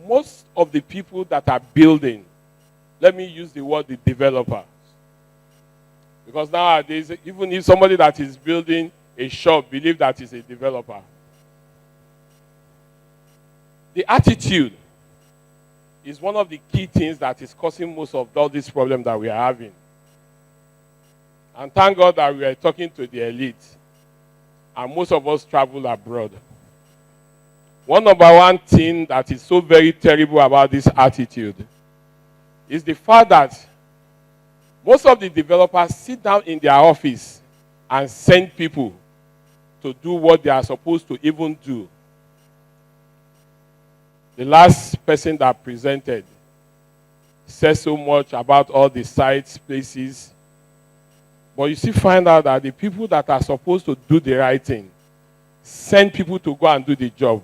most of the people that are building, let me use the word the developer, because nowadays, even if somebody that is building a shop believes that is a developer, the attitude is one of the key things that is causing most of all these problems that we are having. And thank God that we are talking to the elite, and most of us travel abroad. One number one thing that is so very terrible about this attitude is the fact that most of the developers sit down in their office and send people to do what they are supposed to even do. The last person that presented said so much about all the sites, places, but you still find out that the people that are supposed to do the right thing send people to go and do the job.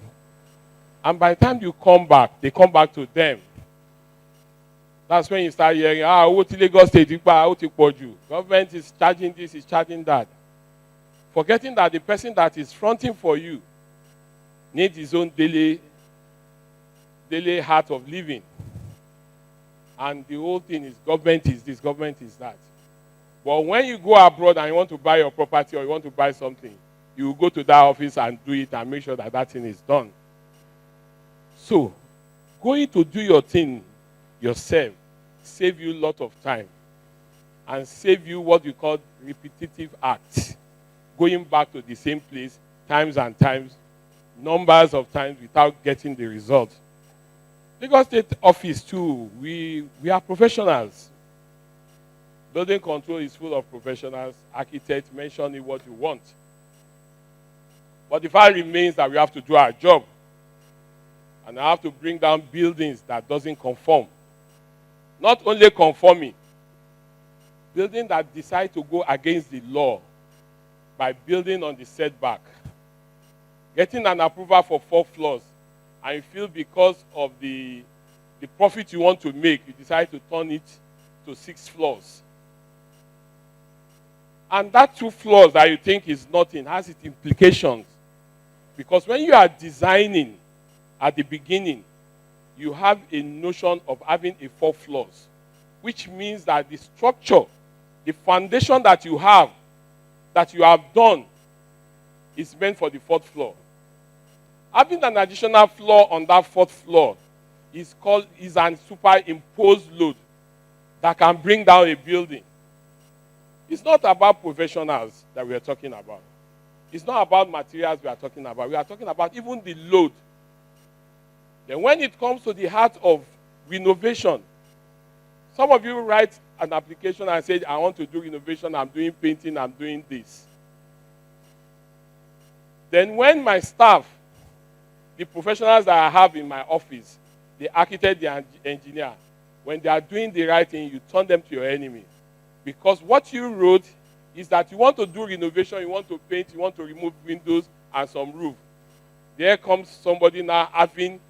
And by the time you come back, they come back to them. That's when you start hearing, what Lagos State, government is charging this, is charging that. Forgetting that the person that is fronting for you needs his own daily heart of living. And the whole thing is government is this, government is that. But when you go abroad and you want to buy your property or you want to buy something, you will go to that office and do it and make sure that that thing is done. So, going to do your thing yourself save you a lot of time and save you what you call repetitive acts. Going back to the same place times and times, numbers of times without getting the result. Lagos State Office too, we are professionals. Building control is full of professionals. Architects, mention it what you want. But the fact remains that we have to do our job. And I have to bring down buildings that doesn't conform. Not only conforming, building that decide to go against the law by building on the setback. Getting an approval for 4 floors, and you feel because of the profit you want to make, you decide to turn it to 6 floors. And that 2 floors that you think is nothing has its implications. Because when you are designing at the beginning, you have a notion of having a 4 floors, which means that the structure, the foundation that you have done, is meant for the 4th floor. Having an additional floor on that 4th floor is an superimposed load that can bring down a building. It's not about professionals that we are talking about. It's not about materials we are talking about. We are talking about even the load. Then when it comes to the heart of renovation, some of you write an application and say, I want to do renovation, I'm doing painting, I'm doing this. Then when my staff, the professionals that I have in my office, the architect, the engineer, when they are doing the right thing, you turn them to your enemy. Because what you wrote is that you want to do renovation, you want to paint, you want to remove windows and some roof. There comes somebody now having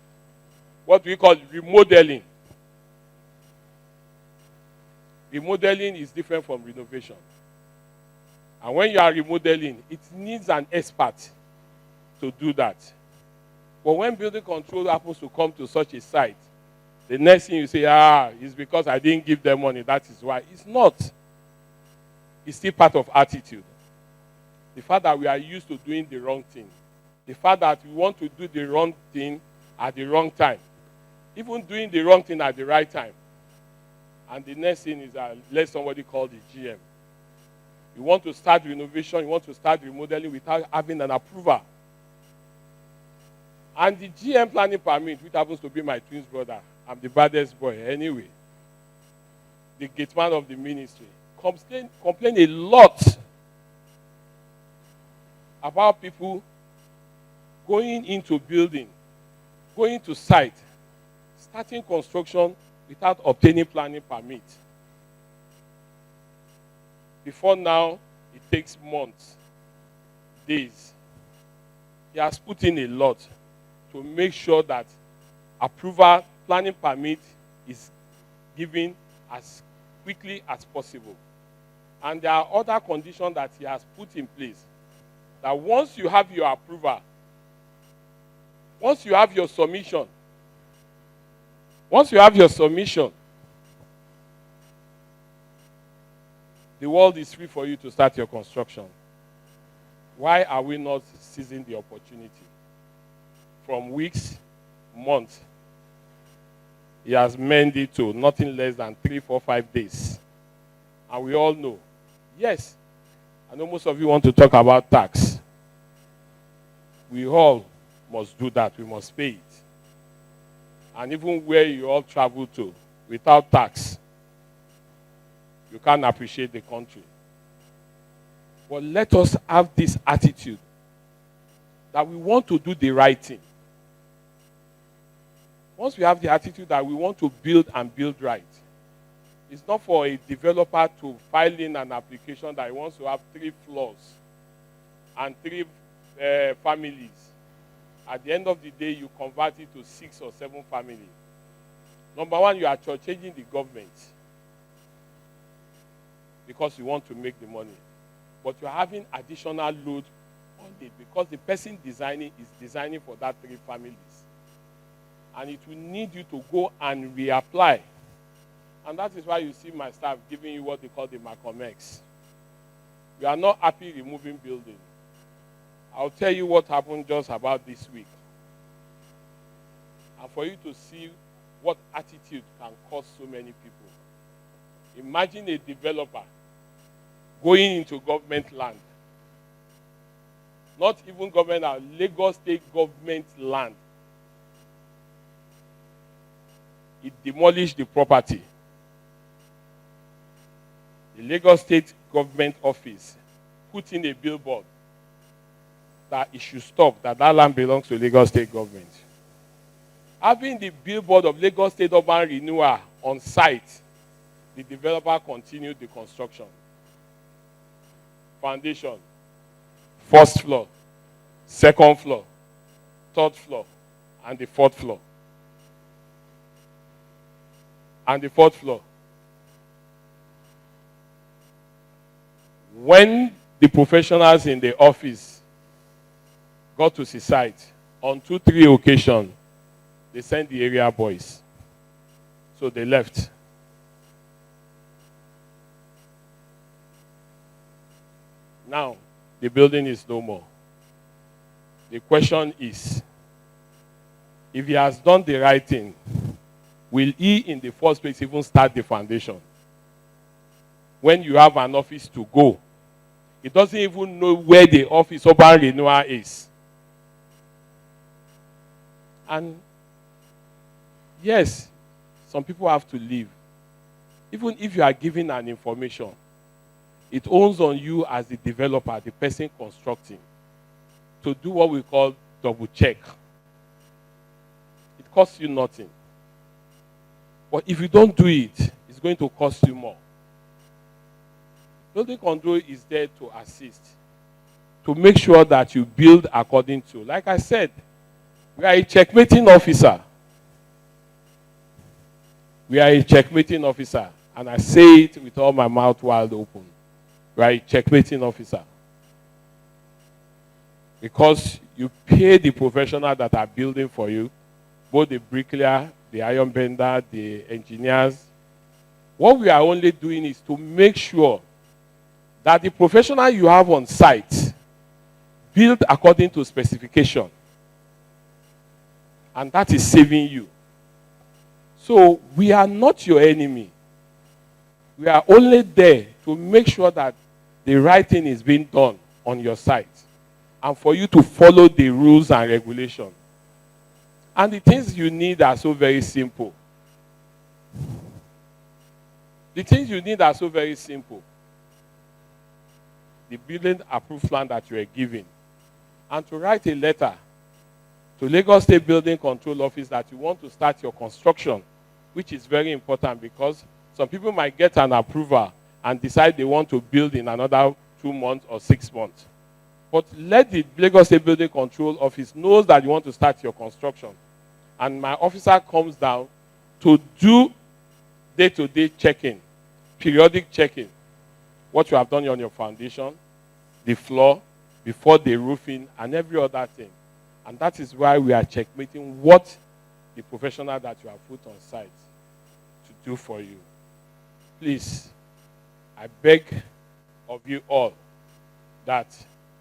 what we call remodeling. Remodeling is different from renovation. And when you are remodeling, it needs an expert to do that. But when building control happens to come to such a site, the next thing you say, it's because I didn't give them money, that is why. It's not. It's still part of attitude. The fact that we are used to doing the wrong thing. The fact that we want to do the wrong thing at the wrong time. Even doing the wrong thing at the right time. And the next thing is let somebody call the GM. You want to start renovation, you want to start remodeling without having an approval. And the GM planning permit, which happens to be my twin brother, I'm the baddest boy anyway, the gate man of the ministry, complain a lot about people going into building, going to site, starting construction without obtaining planning permit. Before now, it takes months, days. He has put in a lot to make sure that approval, planning permit is given as quickly as possible. And there are other conditions that he has put in place. That once you have your approval, once you have your submission, Once you have your submission, the world is free for you to start your construction. Why are we not seizing the opportunity? From weeks, months, he has mended it to nothing less than 3, 4, 5 days. And we all know, yes, I know most of you want to talk about tax. We all must do that. We must pay it. And even where you all travel to, without tax, you can't appreciate the country. But let us have this attitude that we want to do the right thing. Once we have the attitude that we want to build and build right, it's not for a developer to file in an application that he wants to have 3 floors and 3 families. At the end of the day, you convert it to 6 or 7 families. Number one, you are changing the government because you want to make the money. But you're having additional load on it because the person designing is designing for that 3 families. And it will need you to go and reapply. And that is why you see my staff giving you what they call the Malcolm X. We are not happy removing buildings. I'll tell you what happened just about this week. And for you to see what attitude can cost so many people. Imagine a developer going into government land. Not even government land, Lagos State government land. It demolished the property. The Lagos State government office put in a billboard that it should stop, that land belongs to Lagos State government. Having the billboard of Lagos State Urban Renewal on site, the developer continued the construction. Foundation, 1st floor, 2nd floor, 3rd floor, and the 4th floor. And the 4th floor. When the professionals in the office got to the site, on 2, 3 occasions, they sent the area boys. So they left. Now, the building is no more. The question is, if he has done the right thing, will he in the first place even start the foundation? When you have an office to go, he doesn't even know where the office urban renewal is. And yes, some people have to leave. Even if you are given an information, it owns on you as the developer, the person constructing, to do what we call double check. It costs you nothing. But if you don't do it, it's going to cost you more. Building control is there to assist, to make sure that you build according to. Like I said, we are a checkmating officer. We are a checkmating officer. And I say it with all my mouth wide open. We are a checkmating officer. Because you pay the professionals that are building for you, both the bricklayer, the iron bender, the engineers. What we are only doing is to make sure that the professional you have on site build according to specification. And that is saving you. So we are not your enemy. We are only there to make sure that the right thing is being done on your site and for you to follow the rules and regulations. And the things you need are so very simple. The things you need are so very simple. The building approved plan that you are given. And to write a letter to Lagos State Building Control Office that you want to start your construction, which is very important because some people might get an approval and decide they want to build in another 2 months or 6 months. But let the Lagos State Building Control Office know that you want to start your construction. And my officer comes down to do day-to-day checking, periodic checking. What you have done on your foundation, the floor, before the roofing, and every other thing. And that is why we are checkmating what the professional that you have put on site to do for you. Please, I beg of you all that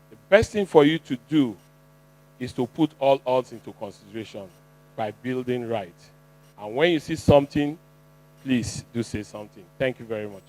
the best thing for you to do is to put all odds into consideration by building right. And when you see something, please do say something. Thank you very much.